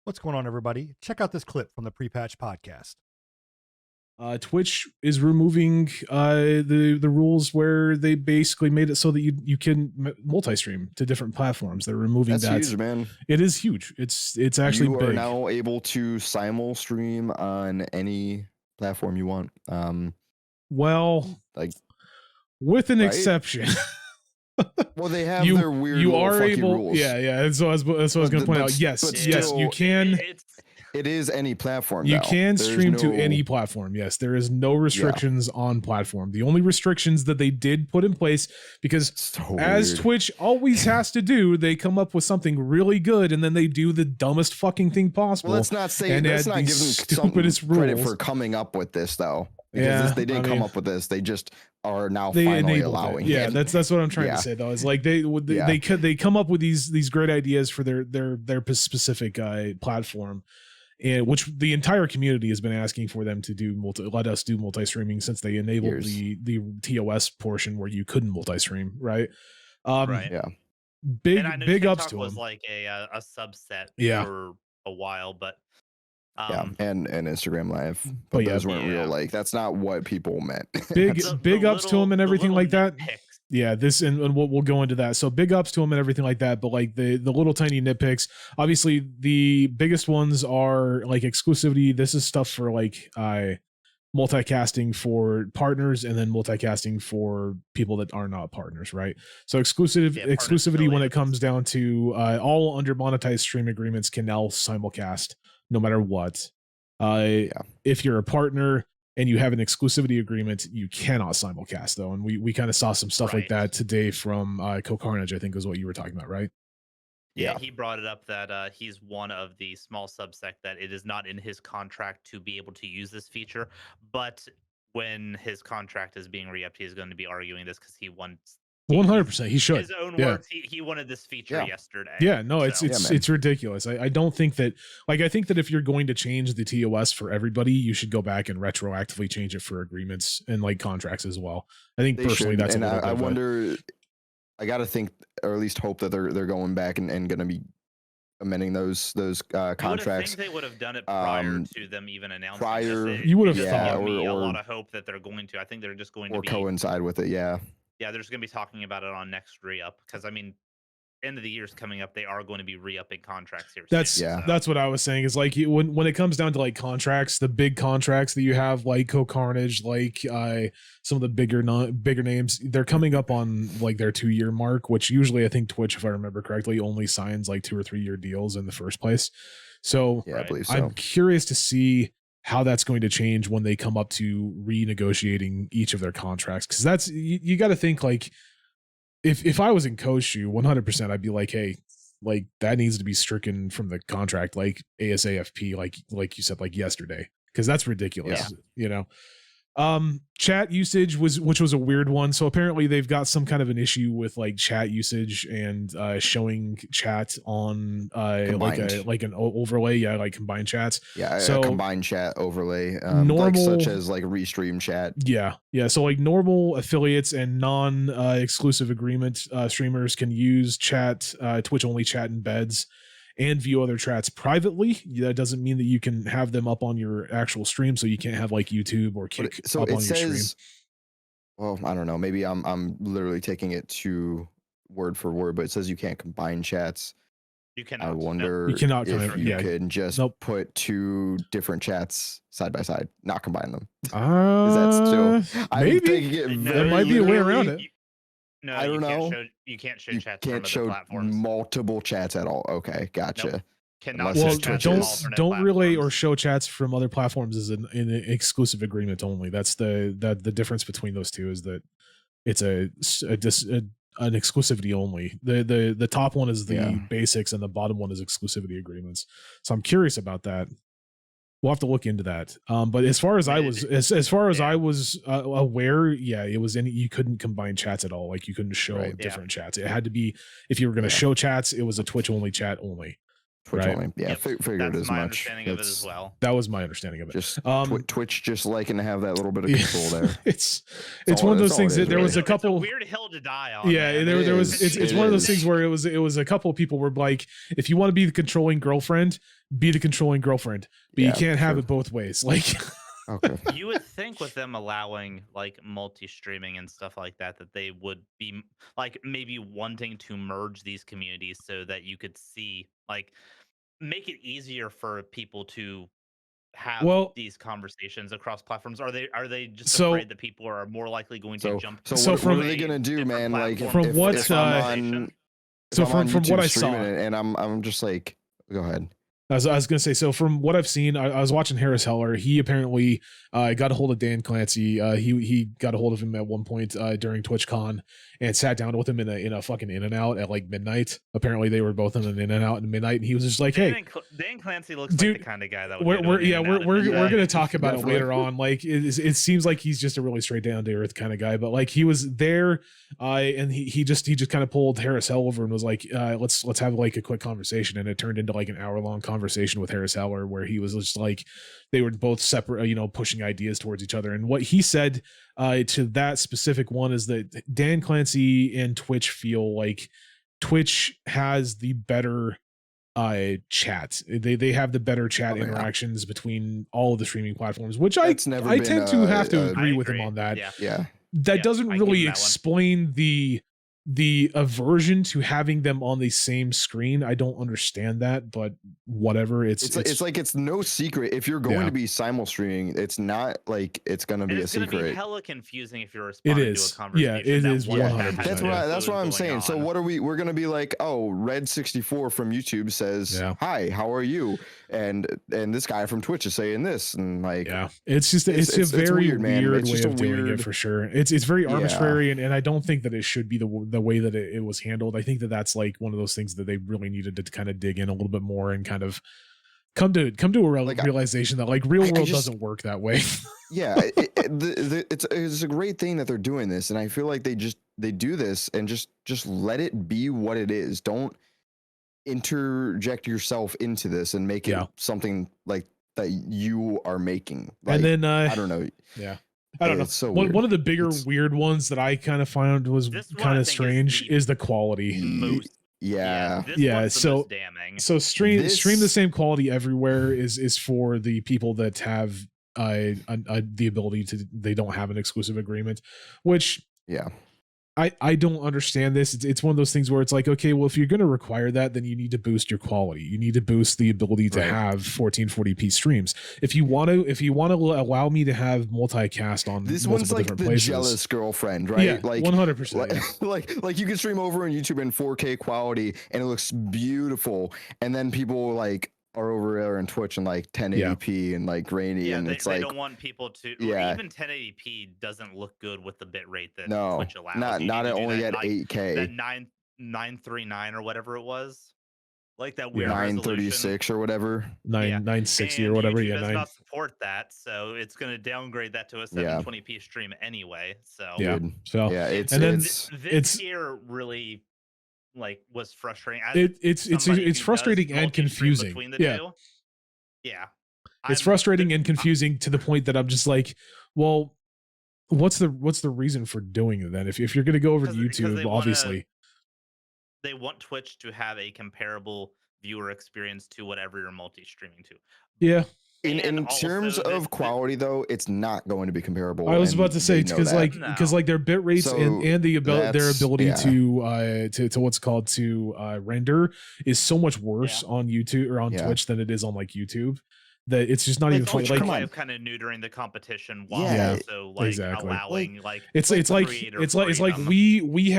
What's going on, everybody? Check out this clip from the Pre-Patch podcast. Twitch is removing the rules where they basically made it so that you can multi-stream to different platforms. They're removing That's that. huge, man. It is huge. It's actually you big. are now able to simul stream on any platform you want. Well, like with an right? exception. Well, they have their weird you little are funky able rules. yeah that's what I was going to point out. Yes, you can. It is any platform. You now. can There's stream to any platform. Yes, there is no restrictions on platform. The only restrictions that they did put in place, because as Twitch always has to do, they come up with something really good and then they do the dumbest fucking thing possible. Well, let's not say let's not give them stupidest some credit rules for coming up with this though. Because they didn't come up with this. They just are now finally allowing it. Yeah, that's what I'm trying to say though. Is like they come up with these great ideas for their specific platform, and which the entire community has been asking for them to do let us do multi-streaming since they enabled the TOS portion where you couldn't multi-stream, right? Right. Yeah. Big TikTok ups to was them. like a subset for a while, but and Instagram Live, but those weren't real. Like that's not what people meant. Big ups to them and everything like that. Yeah, this and we'll go into that. So big ups to them and everything like that. But like the little tiny nitpicks, obviously the biggest ones are like exclusivity. This is stuff for like multicasting for partners and then multicasting for people that are not partners, right? So exclusivity when it comes down to all under monetized stream agreements can now simulcast no matter what. If you're a partner and you have an exclusivity agreement, you cannot simulcast though. And we kind of saw some stuff like that today from CohhCarnage, I think is what you were talking about, right? Yeah, he brought it up that he's one of the small subsect that it is not in his contract to be able to use this feature. But when his contract is being re-upped, he's going to be arguing this because he wants 100%. He should. His own words. He wanted this feature yesterday. Yeah, no, it's ridiculous. I don't think that. Like, I think that if you're going to change the TOS for everybody, you should go back and retroactively change it for agreements and like contracts as well. I think personally that's. And I wonder. I got to think, or at least hope that they're going back and going to be amending those contracts. I think they would have done it prior to them even announcing. You would have thought. Give me a lot of hope that they're going to. I think they're just going to coincide with it. Yeah. Yeah, they're just going to be talking about it on next re-up because I mean, end of the year's coming up. They are going to be re-upping contracts here. That's what I was saying. Is like when it comes down to like contracts, the big contracts that you have, like CohhCarnage, like some of the bigger names, they're coming up on like their 2-year mark, which usually I think Twitch, if I remember correctly, only signs like 2 or 3 year deals in the first place. So I believe so. I'm curious to see how that's going to change when they come up to renegotiating each of their contracts, because that's you got to think like if I was in Co's shoe, 100% I'd be like, hey, like that needs to be stricken from the contract, like ASAFP, like you said, like yesterday, because that's ridiculous, you know. Chat usage which was a weird one. So apparently they've got some kind of an issue with like chat usage and showing chat on like an overlay, like combined chats. Yeah, so a combined chat overlay, normal, like, such as like restream chat. Yeah. So like normal affiliates and non exclusive agreement streamers can use chat, Twitch only chat embeds and view other chats privately. That doesn't mean that you can have them up on your actual stream, so you can't have like YouTube or Kick up on your stream. Well, I don't know. Maybe I'm literally taking it to word for word, but it says you can't combine chats. You cannot. I wonder you cannot if you can just put 2 different chats side by side, not combine them. Is that still? Maybe there might be a way around it. No, I don't know. You can't show chats. Can't show platforms. Multiple chats at all. Okay, gotcha. Nope. Cannot. Well, don't relay or show chats from other platforms is an exclusive agreement only. That's the difference between those two, is that it's an exclusivity only. The top one is the basics and the bottom one is exclusivity agreements. So I'm curious about that. We'll have to look into that. But as far as I was aware, it was you couldn't combine chats at all. Like you couldn't show different chats. It had to be, if you were going to show chats, it was a Twitch only chat only. Twitch Right. only. Yeah, Yep, figured That's as my much. understanding of it as It's well. That was my understanding of it. Just Um, Twitch just liking to have that little bit of control there. it's That's one of those all it things is, that there was really. a couple. It's a weird hill to die on. Yeah, man. there was. is, It's it one of those is. things where it was a couple of people were like, if you want to be the controlling girlfriend, be the controlling girlfriend, but you Yeah, can't have true. it both ways. Like, Okay. You would think with them allowing like multi-streaming and stuff like that, that they would be like maybe wanting to merge these communities so that you could see like make it easier for people to have Well- these conversations across platforms. Are they just So- afraid that people are more likely going to So jump? so, So what, from- what are they gonna do, different man? Like platform From what, if I'm on, if so I'm on from what YouTube I saw, streaming it and I'm just like, go ahead. I was gonna say, so from what I've seen, I was watching Harris Heller. He apparently got a hold of Dan Clancy. He got a hold of him at one point during TwitchCon and sat down with him in a fucking In-N-Out at like midnight. Apparently they were both in an In-N-Out at midnight, and he was just like, "Hey, Dan Clancy looks Dude, like the kind of guy that would we're go to an In-N-Out we're at midnight. gonna talk about Definitely. it later on. Like it seems like he's just a really straight down to earth kind of guy, but like he was there, and he just kind of pulled Harris Heller over and was like, let's have like a quick conversation, and it turned into like an hour-long conversation with Harris Heller where he was just like, they were both separate, pushing ideas towards each other. And what he said to that specific one is that Dan Clancy and Twitch feel like Twitch has the better chat. They have the better chat Oh, yeah. interactions between all of the streaming platforms, which That's never I been tend to have to a- agree I with him agree. on that. Yeah. Yeah. That Yeah, doesn't I give him really that one. explain the aversion to having them on the same screen. I don't understand that, but whatever. It's Like it's no secret if you're going Yeah. to be simul streaming. It's not like it's gonna be a It's going to be secret. hella confusing if you're responding to is. a conversation. Yeah, it that is one 100%, has That's yeah. what that's what I'm going saying. So on. what are we're gonna be like? Oh, Red64 from YouTube says, Yeah. "Hi, how are you?" And this guy from Twitch is saying this, and like, Yeah, it's just It's- it's a it's very weird, man. weird It's way just a of doing it weird- for sure. It's very Yeah. arbitrary, and I don't think that it should be the way that it was handled. I think that that's like one of those things that they really needed to kind of dig in a little bit more and kind of come to a Like, realization that like real I world just- doesn't work that way. yeah, it's a great thing that they're doing this, and I feel like they do this and just let it be what it is. Don't interject yourself into this and make it Yeah. something like that you are making. Like, And then I don't know. I don't know. It's so One weird. of the bigger It's- weird ones that I kind of found was This one I kind of think is strange the is the quality. most Yeah. this Yeah, one's the so- most damning. So stream the This- same quality everywhere is for the people that have the ability to, they don't have an exclusive agreement, which Yeah. I don't understand this. It's one of those things where it's like, okay, well, if you're going to require that, then you need to boost your quality. You need to boost the ability to Right. have 1440p streams. If you want to allow me to have multicast on This multiple one's like different the places, jealous girlfriend, right? yeah, Like 100%. like you can stream over on YouTube in 4K quality and it looks beautiful, and then people like are over there on Twitch in like 1080p and like grainy, Yeah, and they, it's they like don't want people to. Yeah. Even 1080p doesn't look good with the bit rate that no, Twitch allows. not You not need to do only that, at like, 8K, that 939 or whatever it was, like that weird 936 or whatever. 960 or And whatever. YouTube Yeah, does 9. not support that, so it's going to downgrade that to a 720p stream anyway. So Yeah. Dude. So Yeah, it's and then it's this here really like was frustrating. As it's somebody who does frustrating and multi-stream confusing. between the Yeah. two. Yeah. It's I'm- frustrating and confusing to the point that I'm just like, well, what's the reason for doing it then? If you're going to go over to 'Cause they YouTube, wanna- obviously, They want Twitch to have a comparable viewer experience to whatever you're multi-streaming to. yeah. in And terms also of the- quality though, it's not going to be comparable. I was and about to say they it's know because that. like their bit rates So and their that's- ability yeah. to what's called to render is so much worse on YouTube or on Yeah. Twitch than it is on like YouTube. That it's just not Like, even funny. Twitch, Like come way on. of kind of neutering the competition while Yeah. also like Exactly. allowing like it's the like creator it's like freedom. we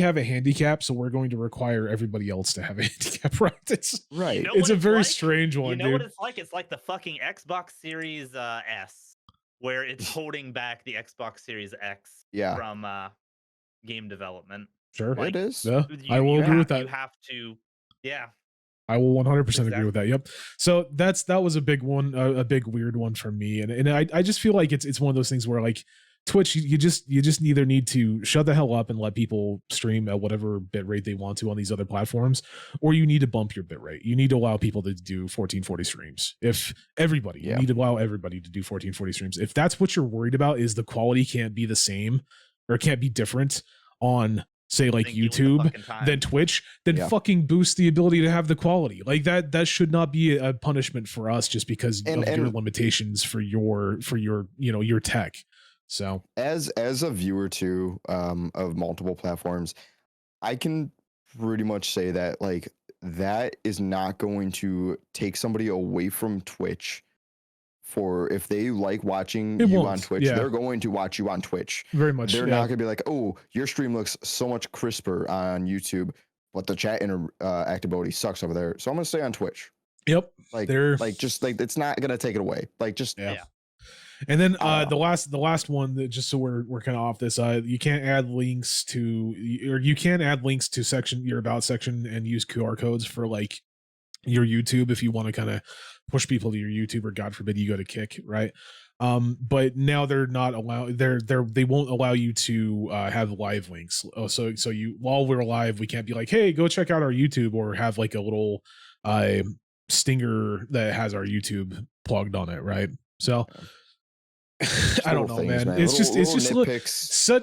have a handicap, so we're going to require everybody else to have a handicap, right? It's Right. You know it's what a very like? strange one, You know dude. what it's like? It's like the fucking Xbox Series S, where it's holding back the Xbox Series X Yeah. from game development. Sure. like, it is. Yeah, I will agree with that. You have to, yeah. I will 100% agree with that. Yep. So that was a big one, a big weird one for me, and I just feel like it's one of those things where like Twitch, you just either need to shut the hell up and let people stream at whatever bit rate they want to on these other platforms, or you need to bump your bit rate. You need to allow people to do 1440 streams. If everybody, you need to allow everybody to do 1440 streams. If that's what you're worried about, is the quality can't be the same or can't be different on, say, like YouTube than Twitch, then fucking boost the ability to have the quality. Like that should not be a punishment for us just because of your limitations for your your tech. So as a viewer too, of multiple platforms, I can pretty much say that like that is not going to take somebody away from Twitch. For if they like watching you on Twitch, they're going to watch you on Twitch. Very much. They're not going to be like, oh, your stream looks so much crisper on YouTube, but the chat interactability sucks over there. So I'm going to stay on Twitch. Yep. Like just like it's not going to take it away. Like just And then the last one, that just so we're kind of off this, you can't add links to, or you can add links to your about section and use QR codes for like your YouTube if you want to kind of push people to your YouTube, or God forbid you go to Kick, right? But now they're not allowed. They won't allow you to have live links. Oh, so you, while we're live, we can't be like, hey, go check out our YouTube, or have like a little stinger that has our YouTube plugged on it, right? So I don't know, man. It's just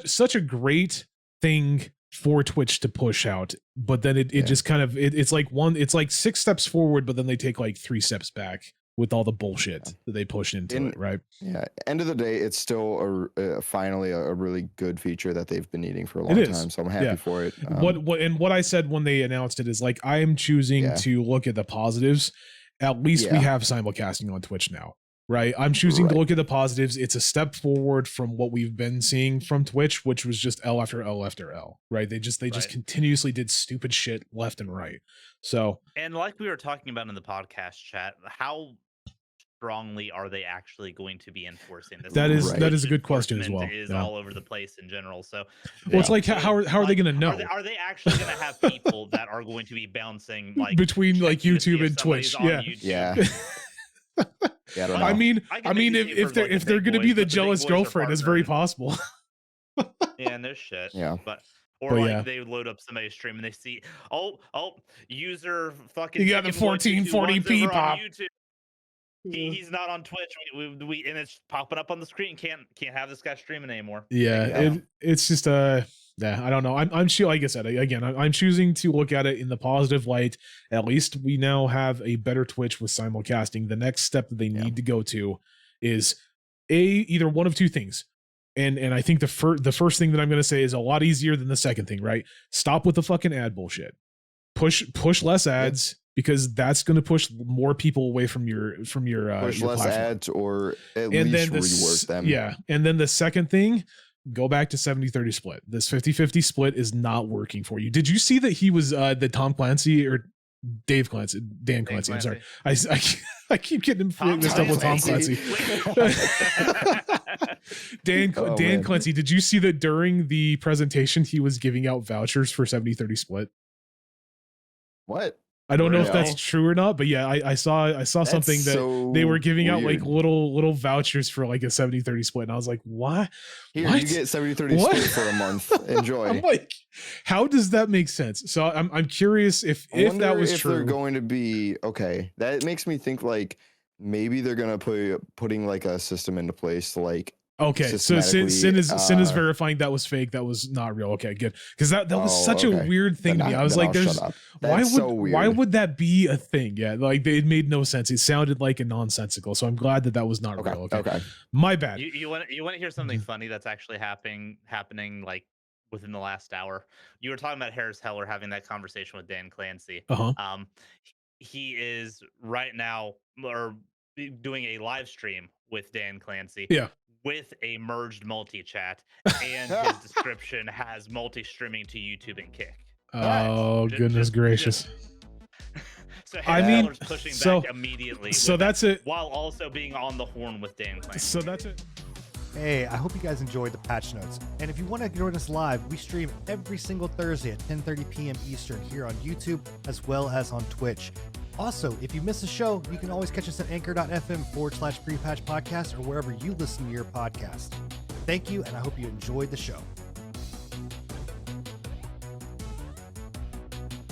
such a great thing for Twitch to push out, but then it just kind of it's like 6 steps forward, but then they take like 3 steps back with all the bullshit that they push into it, right? Yeah. End of the day, it's still finally a really good feature that they've been needing for a long time. So I'm happy for it. What I said when they announced it is like, I am choosing to look at the positives. At least we have simulcasting on Twitch now. Right. I'm choosing to look at the positives. It's a step forward from what we've been seeing from Twitch, which was just L after L after L. Right. They just continuously did stupid shit left and right. So, and like we were talking about in the podcast chat, how strongly are they actually going to be enforcing this? That is a good question as well. Is all over the place in general. So, well, it's like how are they going to know? Are they actually going to have people that are going to be bouncing like between like YouTube and Twitch? Yeah. I don't know. I mean, if they're going to be the jealous girlfriend, it's very possible. Yeah, and there's shit. Yeah, but they load up somebody's stream and they see, user fucking. You got the 1440p pop. He's not on Twitch. We and it's popping up on the screen. Can't have this guy streaming anymore. Yeah, it's just I don't know. I'm like I said again. I'm choosing to look at it in the positive light. At least we now have a better Twitch with simulcasting. The next step that they need to go to is either one of two things. And I think the first thing that I'm going to say is a lot easier than the second thing. Right? Stop with the fucking ad bullshit. Push less ads. Because that's going to push more people away from your push your less platform. Ads, or at least rework them. Yeah, and then the second thing, go back to 70-30 split. This 50-50 split is not working for you. Did you see that he was the Tom Clancy or Dan Clancy? I'm sorry, I keep getting him mixed up with Tom Clancy. Dan Clancy. Did you see that during the presentation he was giving out vouchers for 70-30 split? What? I don't know if that's true or not, but yeah, I saw something that they were giving out like little vouchers for like a 70-30 split, and I was like, what? Here, you get 70-30 split for a month. Enjoy. I'm like, how does that make sense? So I'm curious if that was true. They're going to be okay. That makes me think like maybe they're gonna putting like a system into place to like. Okay, so Sin is verifying that was fake. That was not real. Okay, good, because that was such a weird thing to me. I was like, why would that be a thing? Yeah, like it made no sense. It sounded like a nonsensical. So I'm glad that was not real. Okay, my bad. You want to hear something funny that's actually happening like within the last hour? You were talking about Harris Heller having that conversation with Dan Clancy. He is right now doing a live stream with Dan Clancy. Yeah. With a merged multi-chat, and his description has multi-streaming to YouTube and Kick. Oh, goodness gracious. So Harris pushing back immediately. So that's it. While also being on the horn with Dan Clancy. So that's it. Hey, I hope you guys enjoyed the patch notes. And if you want to join us live, we stream every single Thursday at 10:30 p.m. Eastern here on YouTube as well as on Twitch. Also, if you miss a show, you can always catch us at anchor.fm/prepatch podcast or wherever you listen to your podcast. Thank you, and I hope you enjoyed the show.